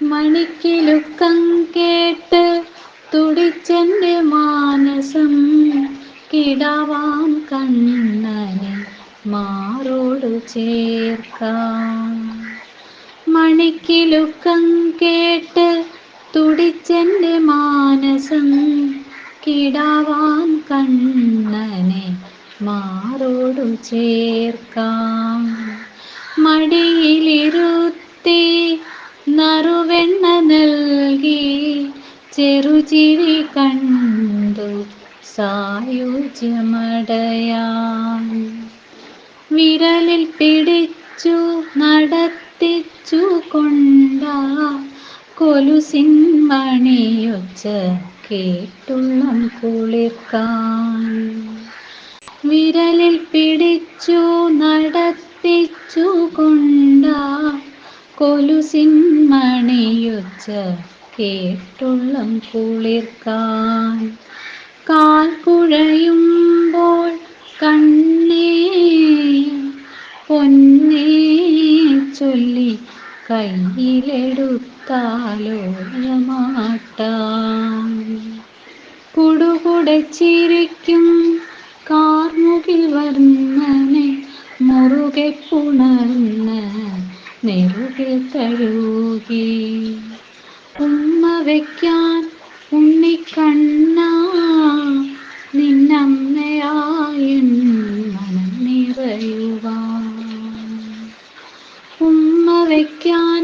മണിക്കിലുക്കം കേട്ട് തുടിച്ചെൻ്റെ മാനസം, കിടാവാം കണ്ണനെ മാറോടു ചേർക്കാം. മണിക്കിലുക്കം കേട്ട് തുടിച്ചെൻ്റെ മാനസം, കിടാവാം കണ്ണനെ മാറോടു ചേർക്കാം. മടിയിലിരുത്തി നറുവെണ്ണ നൽകി ചെറുചിരി കണ്ടു സായുജ്യമടയാം. വിരലിൽ പിടിച്ചു നടത്തിച്ചു കൊണ്ട കൊലുസിൻ മണിയൊച്ച കേട്ടുള്ളം കുളിർക്കാൻ. വിരലിൽ പിടിച്ചു നടത്തിച്ചു കൊണ്ട കൊലുസിൻ മണിയൊച്ച കേട്ടുള്ളം കുളിർക്കാൻ. കാൽ കുഴയുമ്പോൾ കണ്ണേ പൊന്നേ ചൊല്ലി കയ്യിലെടുത്താലോലമാട്ടാം. കുടുകുടെ ചിരിക്കും കാർമുകിൽ വർണ്ണനെ മുറുകെ പുണർന്ന് നെറുകിൽ തഴുകി. ഉമ്മ വയ്ക്കാൻ ഉണ്ണിക്കണ്ണാ നിന്നമ്മയായി മനം നിറയുവാൻ. ഉമ്മ വയ്ക്കാൻ